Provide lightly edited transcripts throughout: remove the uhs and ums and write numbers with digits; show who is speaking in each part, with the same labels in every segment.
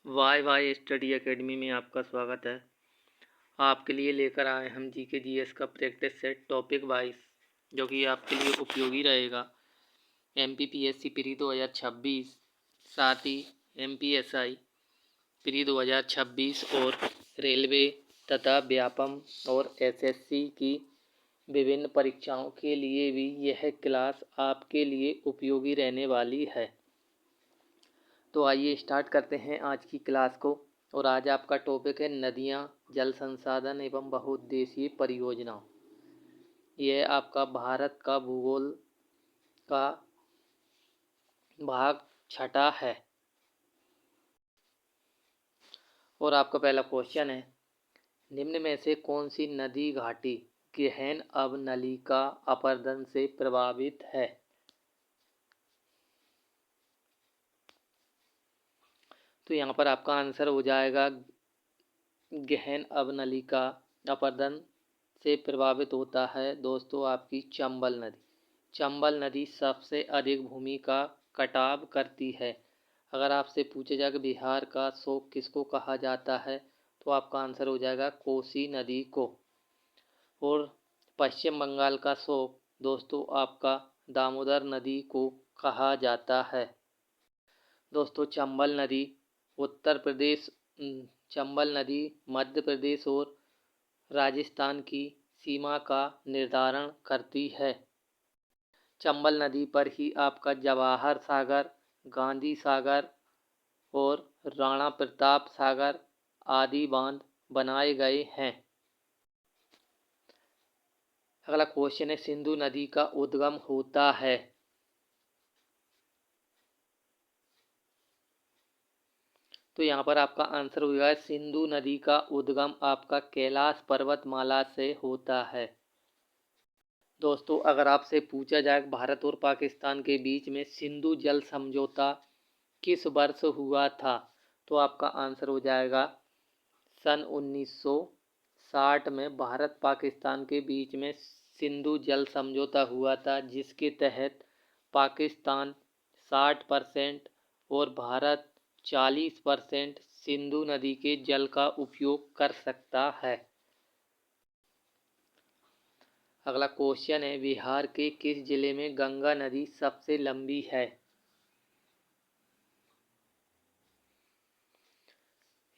Speaker 1: Y Y study academy में आपका स्वागत है। आपके लिए लेकर आए हम जीके जीएस का प्रैक्टिस सेट टॉपिक वाइज, जो कि आपके लिए उपयोगी रहेगा। एमपीपीएससी प्री 2026, साथ ही एमपीएसआई प्री 2026 और रेलवे तथा व्यापम और एसएससी की विभिन्न परीक्षाओं के लिए भी यह क्लास आपके लिए उपयोगी रहने वाली है। तो आइए स्टार्ट करते हैं आज की क्लास को। और आज आपका टॉपिक है नदियाँ, जल संसाधन एवं बहुउद्देशीय परियोजनाओं। यह आपका भारत का भूगोल का भाग 6 है। और आपका पहला क्वेश्चन है, निम्न में से कौन सी नदी घाटी गहन अवनलिका अपरदन से प्रभावित है? तो यहाँ पर आपका आंसर हो जाएगा गहन अवनलिका अपरदन से प्रभावित होता है दोस्तों आपकी चंबल नदी। चंबल नदी सबसे अधिक भूमि का कटाव करती है। अगर आपसे पूछा जाए कि बिहार का शोक किसको कहा जाता है, तो आपका आंसर हो जाएगा कोसी नदी को। और पश्चिम बंगाल का शोक दोस्तों आपका दामोदर नदी को कहा जाता है। दोस्तों चंबल नदी उत्तर प्रदेश चंबल नदी मध्य प्रदेश और राजस्थान की सीमा का निर्धारण करती है। चंबल नदी पर ही आपका जवाहर सागर, गांधी सागर और राणा प्रताप सागर आदि बांध बनाए गए हैं। अगला क्वेश्चन है, सिंधु नदी का उद्गम होता है। तो यहाँ पर आपका आंसर हो जाएगा सिंधु नदी का उद्गम आपका कैलाश पर्वतमाला से होता है। दोस्तों अगर आपसे पूछा जाए भारत और पाकिस्तान के बीच में सिंधु जल समझौता किस वर्ष हुआ था, तो आपका आंसर हो जाएगा सन 1960 में भारत पाकिस्तान के बीच में सिंधु जल समझौता हुआ था, जिसके तहत पाकिस्तान 60% और भारत 40% सिंधु नदी के जल का उपयोग कर सकता है। अगला क्वेश्चन है, बिहार के किस जिले में गंगा नदी सबसे लंबी है?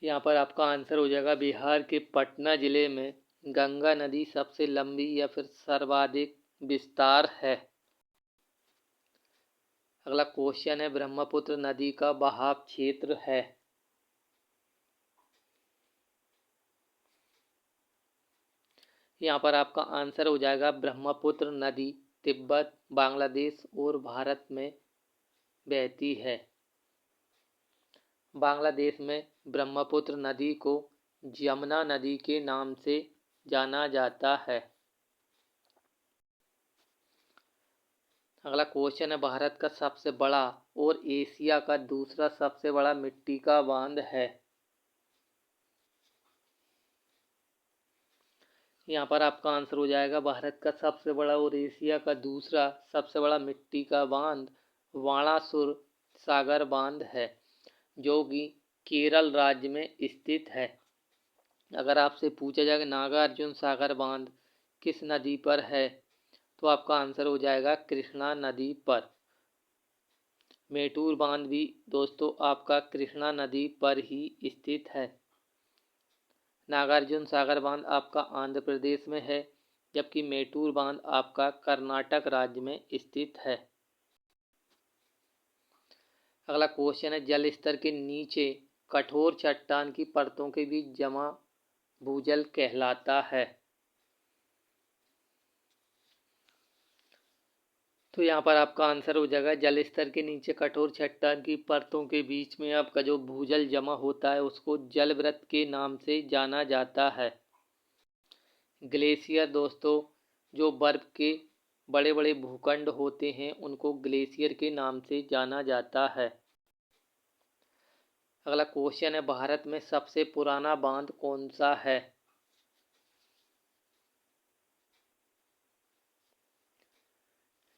Speaker 1: यहाँ पर आपका आंसर हो जाएगा बिहार के पटना जिले में गंगा नदी सबसे लंबी या फिर सर्वाधिक विस्तार है। अगला क्वेश्चन है, ब्रह्मपुत्र नदी का बहाव क्षेत्र है। यहाँ पर आपका आंसर हो जाएगा ब्रह्मपुत्र नदी तिब्बत, बांग्लादेश और भारत में बहती है। बांग्लादेश में ब्रह्मपुत्र नदी को यमुना नदी के नाम से जाना जाता है। अगला क्वेश्चन है, भारत का सबसे बड़ा और एशिया का दूसरा सबसे बड़ा मिट्टी का बांध है। यहाँ पर आपका आंसर हो जाएगा भारत का सबसे बड़ा और एशिया का दूसरा सबसे बड़ा मिट्टी का बांध बाणासुर सागर बांध है, जो कि केरल राज्य में स्थित है। अगर आपसे पूछा जाए नागार्जुन सागर बांध किस नदी पर है, तो आपका आंसर हो जाएगा कृष्णा नदी पर। मेटूर बांध भी दोस्तों आपका कृष्णा नदी पर ही स्थित है। नागार्जुन सागर बांध आपका आंध्र प्रदेश में है, जबकि मेटूर बांध आपका कर्नाटक राज्य में स्थित है। अगला क्वेश्चन है, जल स्तर के नीचे कठोर चट्टान की परतों के बीच जमा भूजल कहलाता है। तो यहाँ पर आपका आंसर हो जाएगा जल स्तर के नीचे कठोर चट्टान की परतों के बीच में आपका जो भूजल जमा होता है उसको जलवृत के नाम से जाना जाता है। ग्लेशियर दोस्तों जो बर्फ के बड़े बड़े भूखंड होते हैं उनको ग्लेशियर के नाम से जाना जाता है। अगला क्वेश्चन है, भारत में सबसे पुराना बांध कौन सा है?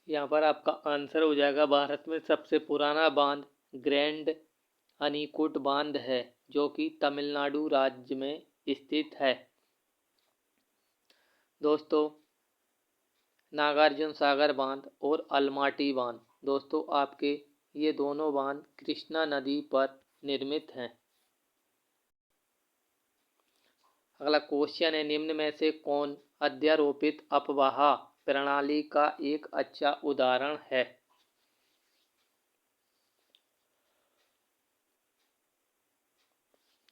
Speaker 1: यहाँ पर आपका आंसर हो जाएगा भारत में सबसे पुराना बांध ग्रैंड अनीकुट बांध है जो कि तमिलनाडु राज्य में स्थित है। दोस्तों, नागार्जुन सागर बांध और अलमाटी बांध, दोस्तों आपके ये दोनों बांध कृष्णा नदी पर निर्मित हैं। अगला क्वेश्चन है, निम्न में से कौन अध्यारोपित अपवाह प्रणाली का एक अच्छा उदाहरण है?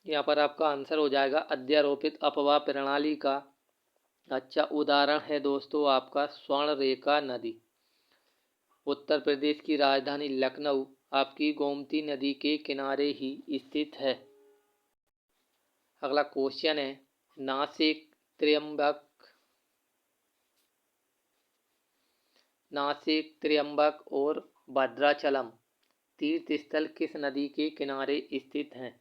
Speaker 1: यहाँ पर आपका आंसर हो जाएगा अध्यारोपित अपवाह प्रणाली का अच्छा उदाहरण है दोस्तों आपका स्वर्णरेखा नदी। उत्तर प्रदेश की राजधानी लखनऊ आपकी गोमती नदी के किनारे ही स्थित है। अगला क्वेश्चन है, नासिक त्र्यंबक और भद्राचलम तीर्थ स्थल किस नदी के किनारे स्थित हैं?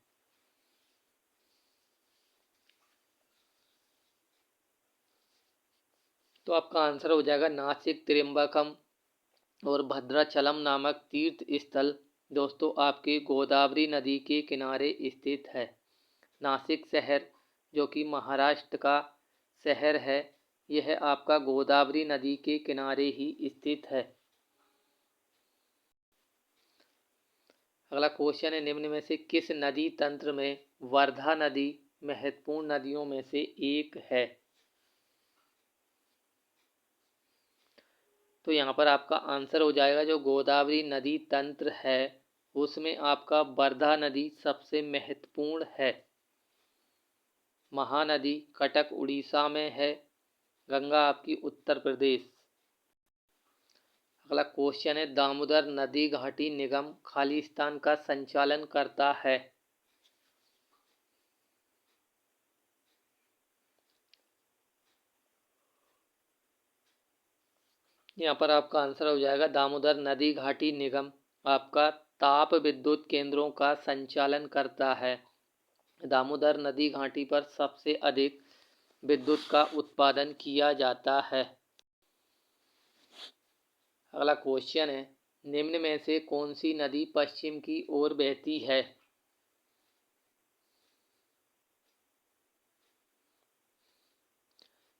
Speaker 1: तो आपका आंसर हो जाएगा नासिक त्र्यंबकम और भद्राचलम नामक तीर्थ स्थल दोस्तों आपके गोदावरी नदी के किनारे स्थित है। नासिक शहर जो कि महाराष्ट्र का शहर है, यह आपका गोदावरी नदी के किनारे ही स्थित है। अगला क्वेश्चन है, निम्न में से किस नदी तंत्र में वर्धा नदी महत्वपूर्ण नदियों में से एक है? तो यहाँ पर आपका आंसर हो जाएगा जो गोदावरी नदी तंत्र है उसमें आपका वर्धा नदी सबसे महत्वपूर्ण है। महानदी कटक उड़ीसा में है, गंगा आपकी उत्तर प्रदेश। अगला क्वेश्चन है, दामोदर नदी घाटी निगम खालिस्तान का संचालन करता है। यहाँ पर आपका आंसर हो जाएगा दामोदर नदी घाटी निगम आपका ताप विद्युत केंद्रों का संचालन करता है। दामोदर नदी घाटी पर सबसे अधिक विद्युत का उत्पादन किया जाता है। अगला क्वेश्चन है, निम्न में से कौन सी नदी पश्चिम की ओर बहती है?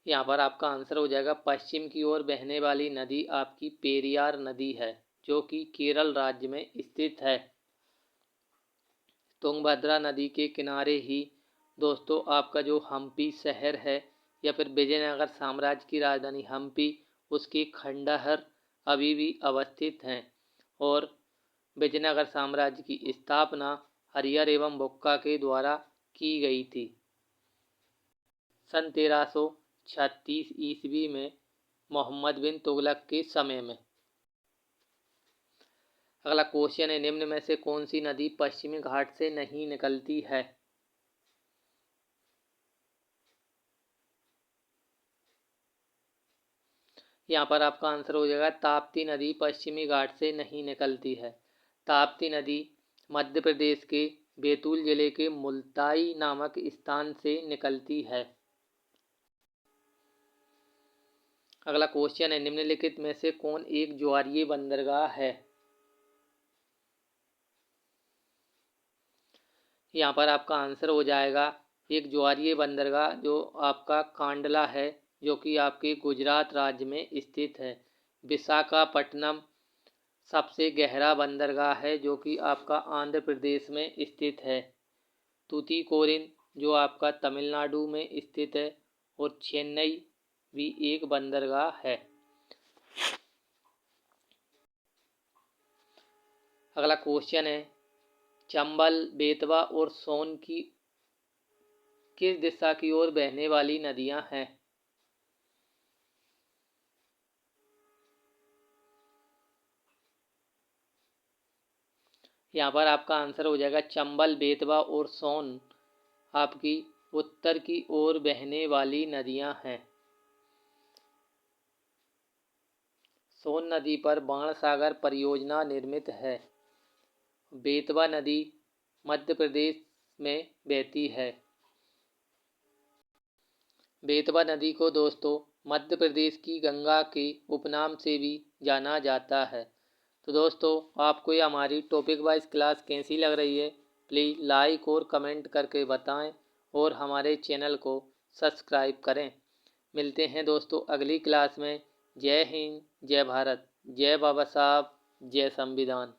Speaker 1: यहाँ पर आपका आंसर हो जाएगा पश्चिम की ओर बहने वाली नदी आपकी पेरियार नदी है जो कि केरल राज्य में स्थित है। तुंगभद्रा नदी के किनारे ही दोस्तों आपका जो हम्पी शहर है या फिर विजयनगर साम्राज्य की राजधानी हम्पी उसके खंडहर अभी भी अवस्थित हैं और विजयनगर साम्राज्य की स्थापना हरिहर एवं बुक्का के द्वारा की गई थी सन 1336 ईस्वी में मोहम्मद बिन तुगलक के समय में। अगला क्वेश्चन है, निम्न में से कौन सी नदी पश्चिमी घाट से नहीं निकलती है? यहाँ पर आपका आंसर हो जाएगा ताप्ती नदी पश्चिमी घाट से नहीं निकलती है। ताप्ती नदी मध्य प्रदेश के बैतूल जिले के मुल्ताई नामक स्थान से निकलती है। अगला क्वेश्चन है, निम्नलिखित में से कौन एक ज्वारीय बंदरगाह है? यहाँ पर आपका आंसर हो जाएगा एक ज्वारीय बंदरगाह जो आपका कांडला है जो कि आपके गुजरात राज्य में स्थित है। विशाखापट्टनम सबसे गहरा बंदरगाह है जो कि आपका आंध्र प्रदेश में स्थित है। तूतीकोरिन जो आपका तमिलनाडु में स्थित है और चेन्नई भी एक बंदरगाह है। अगला क्वेश्चन है, चंबल बेतवा और सोन की किस दिशा की ओर बहने वाली नदियां हैं? यहाँ पर आपका आंसर हो जाएगा चंबल बेतवा और सोन आपकी उत्तर की ओर बहने वाली नदियां हैं। सोन नदी पर बाणसागर परियोजना निर्मित है। बेतवा नदी मध्य प्रदेश में बहती है। बेतवा नदी को दोस्तों मध्य प्रदेश की गंगा के उपनाम से भी जाना जाता है। तो दोस्तों आपको ये हमारी टॉपिक वाइज क्लास कैसी लग रही है प्लीज़ लाइक और कमेंट करके बताएं और हमारे चैनल को सब्सक्राइब करें। मिलते हैं दोस्तों अगली क्लास में। जय हिंद, जय भारत, जय बाबा साहब, जय संविधान।